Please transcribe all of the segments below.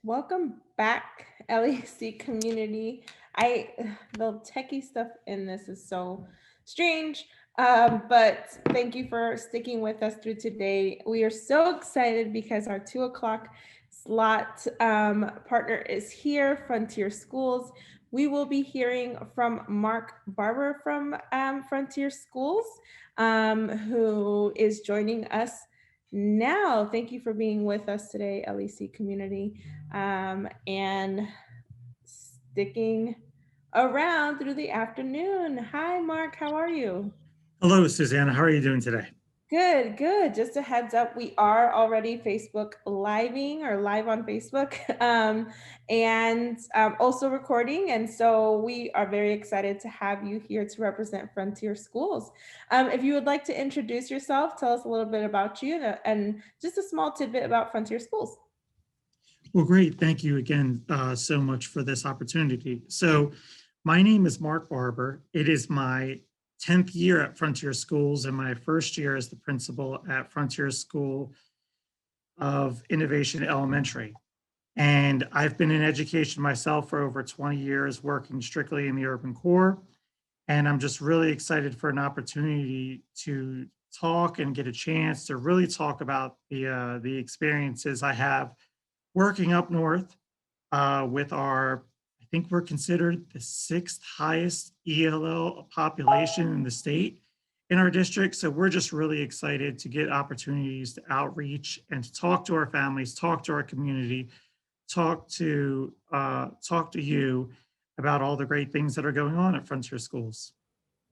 Welcome back, LEC community. The techie stuff in this is so strange, but thank you for sticking with us through today. We are so excited because our 2 o'clock slot partner is here, Frontier Schools. We will be hearing from Mark Barber from Frontier Schools, who is joining us now. Thank you for being with us today, LEC community, and sticking around through the afternoon. Hi, Mark. How are you? Hello, Susanna. How are you doing today? Good, good. Just a heads up, we are already Facebook living or live on Facebook, and also recording. And so we are very excited to have you here to represent Frontier Schools. If you would like to introduce yourself, tell us a little bit about you and just a small tidbit about Frontier Schools. Well, great. Thank you again so much for this opportunity. So my name is Mark Barber. It is my 10th year at Frontier Schools and my first year as the principal at Frontier School of Innovation Elementary. And I've been in education myself for over 20 years, working strictly in the urban core. And I'm just really excited for an opportunity to talk and get a chance to really talk about the experiences I have working up north with our, I think we're considered the 6th highest ELL population in the state in our district. So we're just really excited to get opportunities to outreach and to talk to our families, talk to our community, talk to you about all the great things that are going on at Frontier Schools.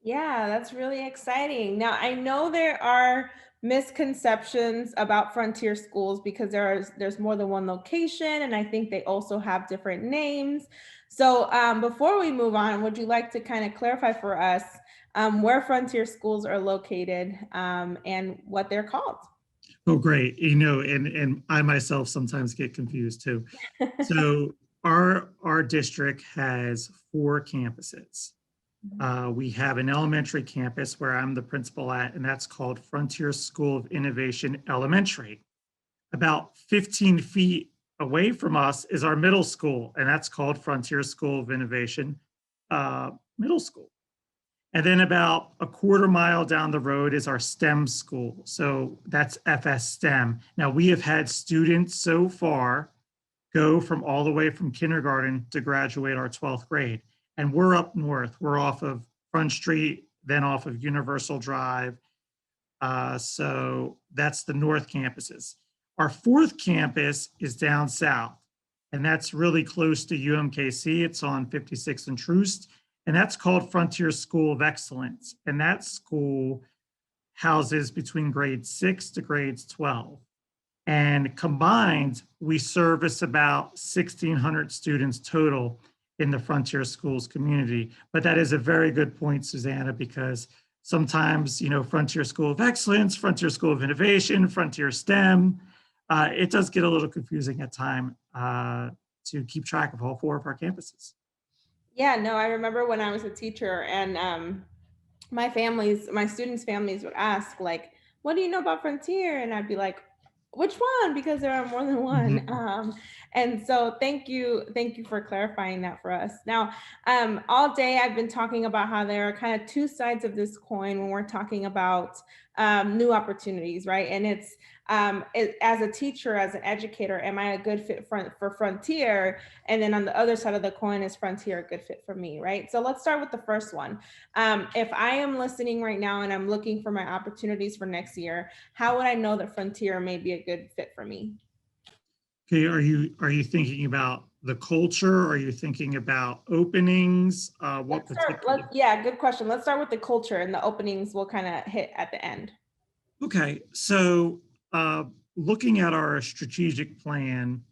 Yeah, that's really exciting. Now, I know there are misconceptions about Frontier Schools because there's more than one location, and I think they also have different names. So, before we move on, would you like to kind of clarify for us where Frontier Schools are located and what they're called? Oh, great. And I myself sometimes get confused too. So our district has 4 campuses. We have an elementary campus where I'm the principal at, and that's called Frontier School of Innovation Elementary. About 15 feet away from us is our middle school, and that's called Frontier School of Innovation Middle School. And then about a quarter-mile down the road is our STEM school. So that's FS STEM. Now, we have had students so far go from all the way from kindergarten to graduate our 12th grade. And we're up north. We're off of Front Street, then off of Universal Drive. So that's the north campuses. Our 4th campus is down south, and that's really close to UMKC. It's on 56th and Troost, and that's called Frontier School of Excellence. And that school houses between grades 6 to grades 12. And combined, we service about 1,600 students total in the Frontier Schools community. But that is a very good point, Susanna, because sometimes, Frontier School of Excellence, Frontier School of Innovation, Frontier STEM, it does get a little confusing at time to keep track of all 4 of our campuses. Yeah, no, I remember when I was a teacher and my students' families would ask, like, what do you know about Frontier? And I'd be like, which one? Because there are more than one. Mhm. And so thank you for clarifying that for us. Now, all day I've been talking about how there are kind of 2 sides of this coin when we're talking about new opportunities, right? And it's as a teacher, as an educator, am I a good fit for Frontier? And then on the other side of the coin, is Frontier a good fit for me, right? So let's start with the first one. If I am listening right now and I'm looking for my opportunities for next year, how would I know that Frontier may be a good fit for me? Okay, are you thinking about the culture? Are you thinking about openings? What particular? Yeah, good question. Let's start with the culture and the openings we'll kind of hit at the end. Okay, so looking at our strategic plan,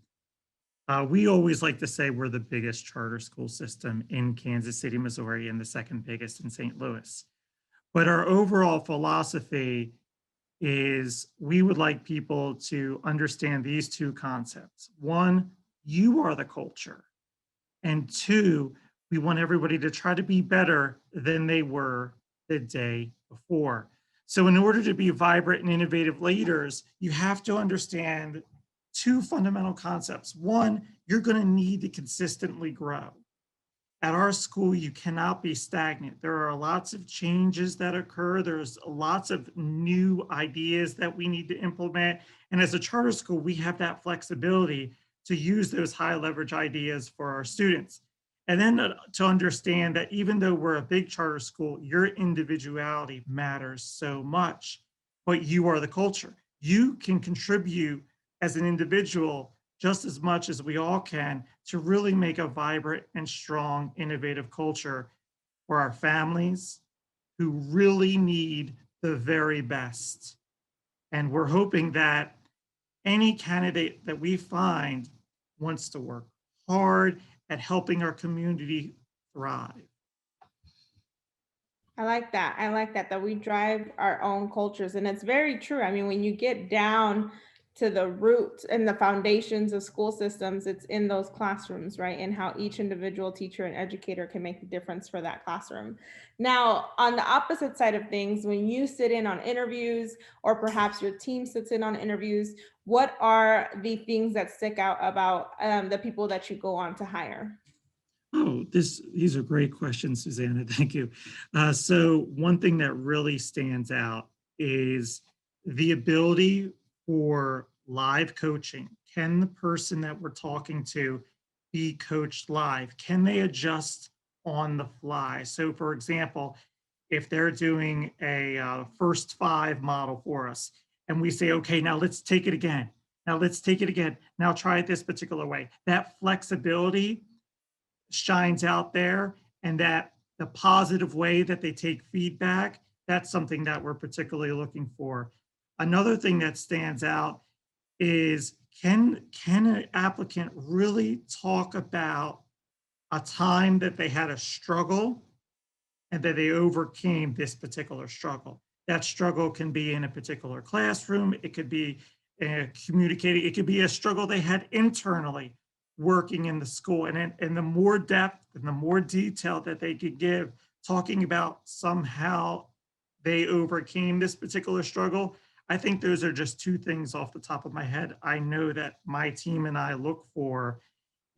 we always like to say we're the biggest charter school system in Kansas City, Missouri, and the second biggest in St. Louis. But our overall philosophy is we would like people to understand these 2 concepts. One, you are the culture. And 2, we want everybody to try to be better than they were the day before. So in order to be vibrant and innovative leaders, you have to understand two fundamental concepts. One, you're going to need to consistently grow. At our school, you cannot be stagnant. There are lots of changes that occur. There's lots of new ideas that we need to implement. And as a charter school, we have that flexibility to use those high leverage ideas for our students. And then to understand that even though we're a big charter school, your individuality matters so much, but you are the culture. You can contribute as an individual just as much as we all can to really make a vibrant and strong, innovative culture for our families who really need the very best. And we're hoping that any candidate that we find wants to work hard at helping our community thrive. I like that. I like that we drive our own cultures. And it's very true. I mean, when you get down to the root and the foundations of school systems, it's in those classrooms, right? And how each individual teacher and educator can make the difference for that classroom. Now, on the opposite side of things, when you sit in on interviews, or perhaps your team sits in on interviews, what are the things that stick out about the people that you go on to hire? Oh, these are great questions, Susanna. Thank you. So one thing that really stands out is the ability for live coaching. Can the person that we're talking to be coached live? Can they adjust on the fly? So for example, if they're doing a first five model for us and we say, okay, now let's take it again. Now let's take it again. Now try it this particular way. That flexibility shines out there, and that the positive way that they take feedback, that's something that we're particularly looking for. Another thing that stands out is can an applicant really talk about a time that they had a struggle and that they overcame this particular struggle? That struggle can be in a particular classroom, it could be communicating, it could be a struggle they had internally working in the school. And the more depth and the more detail that they could give, talking about somehow they overcame this particular struggle, I think those are just two things off the top of my head I know that my team and I look for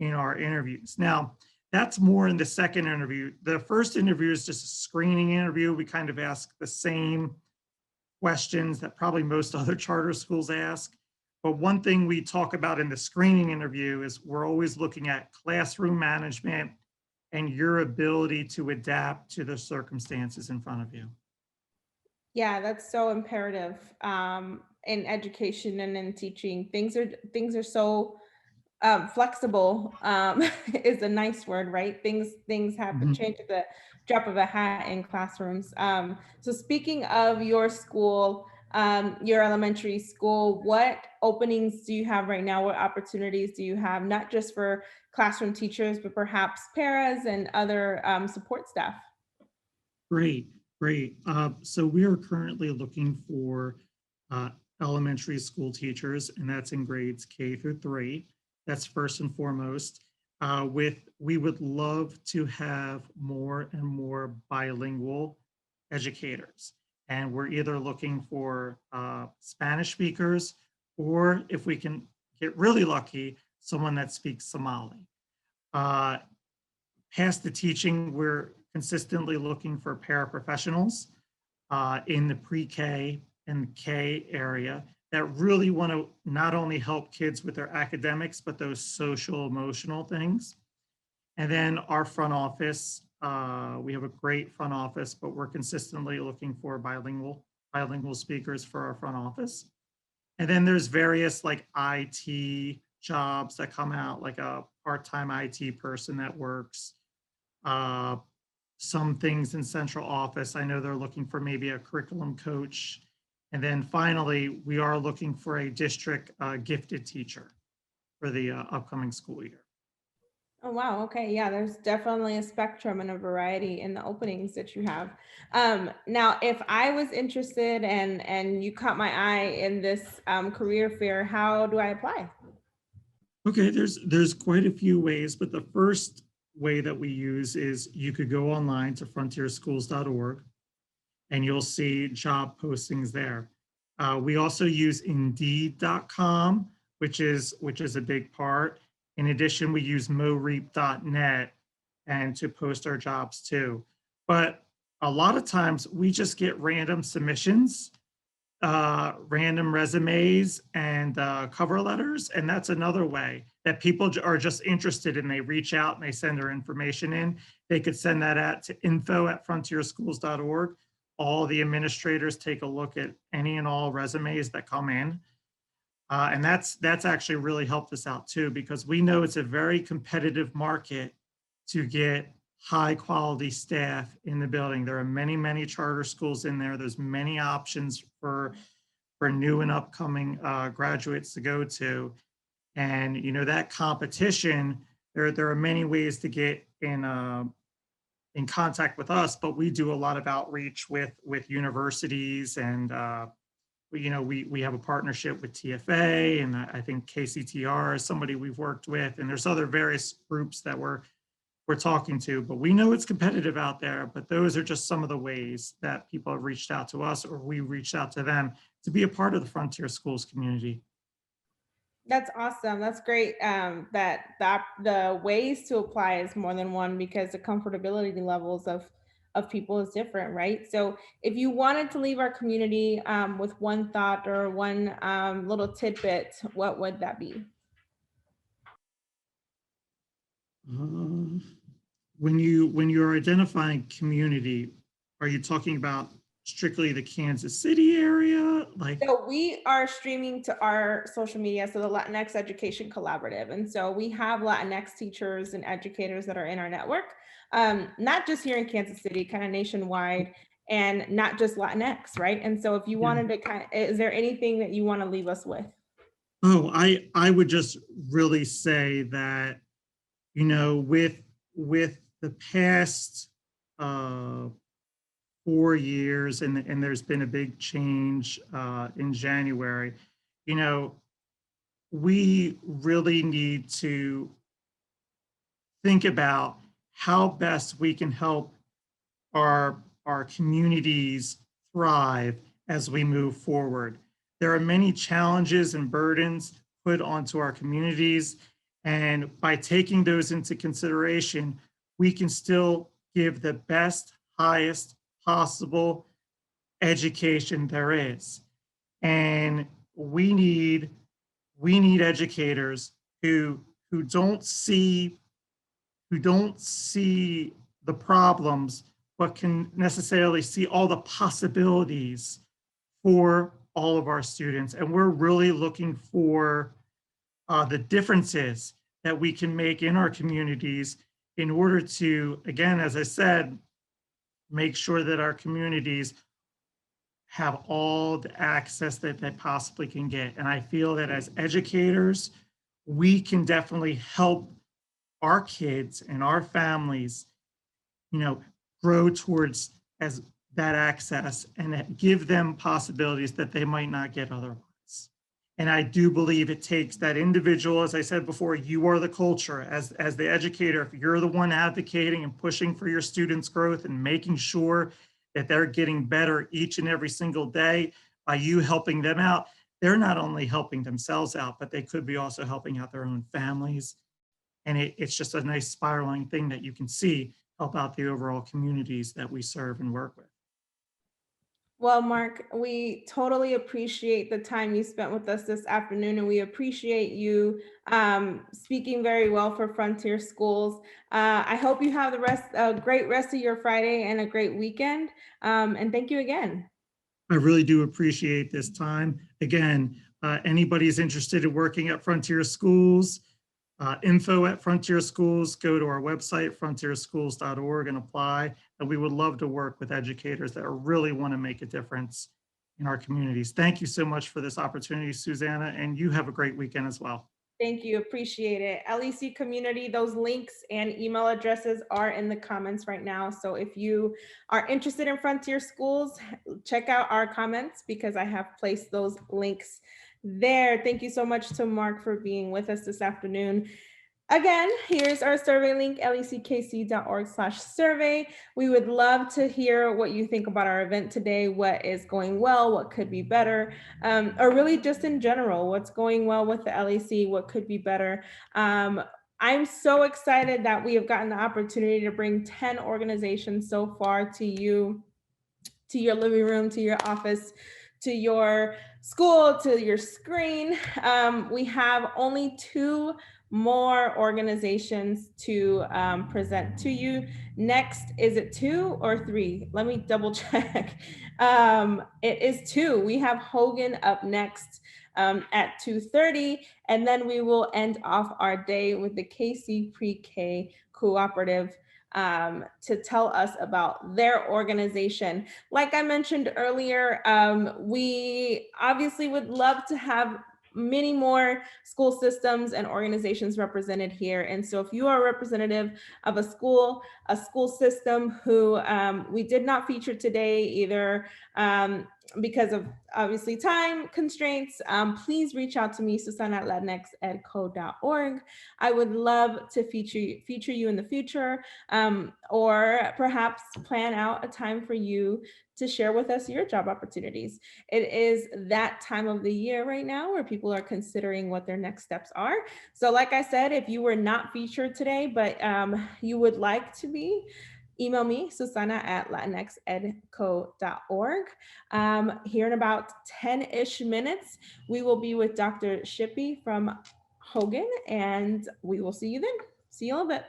in our interviews. Now, that's more in the second interview. The first interview is just a screening interview. We kind of ask the same questions that probably most other charter schools ask. But one thing we talk about in the screening interview is we're always looking at classroom management and your ability to adapt to the circumstances in front of you. Yeah, that's so imperative in education and in teaching. Things are so flexible. Is a nice word, right? Things happen, Mhm. change at the drop of a hat in classrooms. So speaking of your school, your elementary school, what openings do you have right now? What opportunities do you have, not just for classroom teachers, but perhaps paras and other support staff? Great, great. So we are currently looking for uh, elementary school teachers, and that's in grades K through 3. That's first and foremost. We would love to have more and more bilingual educators, and we're either looking for Spanish speakers, or if we can get really lucky, someone that speaks Somali. Uh, Past the teaching, we're consistently looking for paraprofessionals in the pre-K and K area that really want to not only help kids with their academics, but those social emotional things. And then our front office, we have a great front office, but we're consistently looking for bilingual speakers for our front office. And then there's various like IT jobs that come out, like a part-time IT person that works uh, some things in central office. I know they're looking for maybe a curriculum coach. And then finally, we are looking for a district gifted teacher for the upcoming school year. Oh, wow. Okay. Yeah, there's definitely a spectrum and a variety in the openings that you have. Now, if I was interested and you caught my eye in this career fair, how do I apply? Okay, there's quite a few ways, but the first way that we use is you could go online to frontierschools.org and you'll see job postings there. We also use indeed.com, which is a big part. In addition, we use moreap.net and to post our jobs too. But a lot of times we just get random submissions, random resumes and cover letters. And that's another way that people are just interested and they reach out and they send their information in. They could send that out to info@frontierschools.org. All the administrators take a look at any and all resumes that come in. And that's actually really helped us out too, because we know it's a very competitive market to get high quality staff in the building. There are many, many charter schools in there. There's many options for new and upcoming graduates to go to. And that competition, there are many ways to get in contact with us, but we do a lot of outreach with universities and we have a partnership with TFA, and I think KCTR is somebody we've worked with, and there's other various groups that we're talking to. But we know it's competitive out there, but those are just some of the ways that people have reached out to us or we reached out to them to be a part of the Frontier Schools community. That's awesome. That's great. That the ways to apply is more than one because the comfortability levels of people is different, right? So if you wanted to leave our community with one thought or one little tidbit, what would that be? Um, when you're identifying community, are you talking about strictly the Kansas City area? Like, So we are streaming to our social media, so the Latinx Education Collaborative. And so we have Latinx teachers and educators that are in our network, not just here in Kansas City, kind of nationwide, and not just Latinx, right? And so if you yeah. wanted to is there anything that you want to leave us with? Oh, I would just really say that, with the past 4 years, and there's been a big change in January, you know, we really need to think about how best we can help our communities thrive as we move forward. There are many challenges and burdens put onto our communities, and by taking those into consideration, we can still give the best, highest possible education there is. And we need educators who don't see the problems, but can necessarily see all the possibilities for all of our students. And we're really looking for the differences that we can make in our communities in order to, again, as I said, make sure that our communities have all the access that they possibly can get. And I feel that as educators, we can definitely help our kids and our families, grow towards as that access and give them possibilities that they might not get otherwise. And I do believe it takes that individual, as I said before, you are the culture as the educator. If you're the one advocating and pushing for your students' growth and making sure that they're getting better each and every single day by you helping them out, they're not only helping themselves out, but they could be also helping out their own families. And it's just a nice spiraling thing that you can see help out the overall communities that we serve and work with. Well, Mark, we totally appreciate the time you spent with us this afternoon, and we appreciate you speaking very well for Frontier Schools. I hope you have a great rest of your Friday and a great weekend. And thank you again. I really do appreciate this time. Again, anybody's interested in working at Frontier Schools, info@Frontier Schools, go to our website, frontierschools.org, and apply. And we would love to work with educators that really want to make a difference in our communities. Thank you so much for this opportunity, Susanna, and you have a great weekend as well. Thank you. Appreciate it. LEC community, those links and email addresses are in the comments right now. So if you are interested in Frontier Schools, check out our comments because I have placed those links there. Thank you so much to Mark for being with us this afternoon. Again, here's our survey link, leckc.org/survey. We would love to hear what you think about our event today, what is going well, what could be better, or really just in general, what's going well with the LEC, what could be better. I'm so excited that we have gotten the opportunity to bring 10 organizations so far to you, to your living room, to your office, to your school, to your screen. We have only 2 more organizations to present to you. Next, is it 2 or 3? Let me double check. It is 2. We have Hogan up next at 2:30, and then we will end off our day with the KC Pre-K Cooperative to tell us about their organization. Like I mentioned earlier, we obviously would love to have many more school systems and organizations represented here. And so if you are a representative of a school system who we did not feature today, either because of obviously time constraints, please reach out to me, Susanna at latinxedco.org. I would love to feature you in the future, or perhaps plan out a time for you to share with us your job opportunities. It is that time of the year right now where people are considering what their next steps are. So like I said, if you were not featured today, but you would like to be, email me, Susanna at latinxedco.org. Here in about 10-ish minutes, we will be with Dr. Shippey from Hogan, and we will see you then. See you in a little bit.